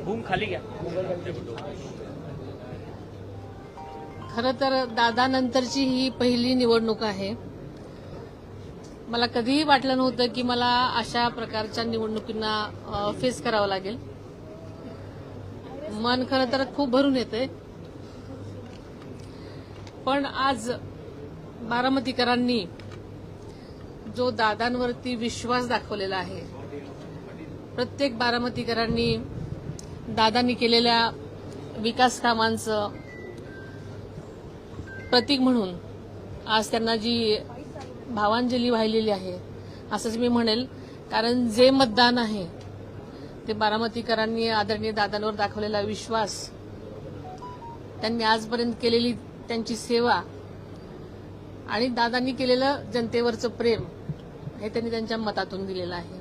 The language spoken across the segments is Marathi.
बूम खाली घ्या. खरं तर दादानंतरची ही पहिली निवडणूक आहे. मला कधीही वाटलं नव्हतं की मला अशा प्रकारच्या निवडणुकींना फेस करावं लागेल. मन खरं तर खूप भरून येतंय. पण आज बारामतीकरांनी जो दादांवरती विश्वास दाखवलेला आहे, प्रत्येक बारामतीकरांनी दादांनी केलेल्या विकास कामांचं प्रतीक म्हणून आज त्यांना जी भावांजली वाहिलेली आहे असंच मी म्हणेल. कारण जे मतदान आहे ते बारामतीकरांनी आदरणीय दादांवर दाखवलेला विश्वास, त्यांनी आजपर्यंत केलेली त्यांची सेवा आणि दादांनी केलेलं जनतेवरचं प्रेम हे त्यांनी त्यांच्या मतातून दिलेलं आहे.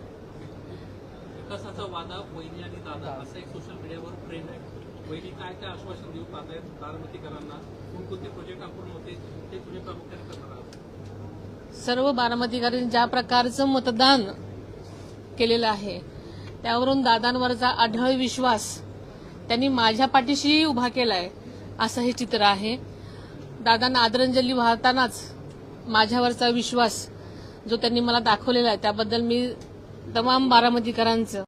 विकासाचा वादा वहिनी आणि दादा असं एक सोशल मीडियावर ट्रेंड आहे. वहिनी काय काय आश्वासन देऊ पाहत आहेत बारामतीकरांना, कोणकोणते प्रोजेक्ट आपण होते ते तुम्ही प्रामुख्याने करणार आहात? सर्व बारामतीकरांनी ज्या प्रकारचं मतदान केलेलं आहे त्यावरून दादांवरचा अढळ विश्वास त्यांनी माझ्या पाठीशी उभा केलाय असं हे चित्र आहे. दादांना आदरांजली वाहतानाच माझ्यावरचा विश्वास जो त्यांनी मला दाखवलेला आहे त्याबद्दल मी तमाम बारामतीकरांचं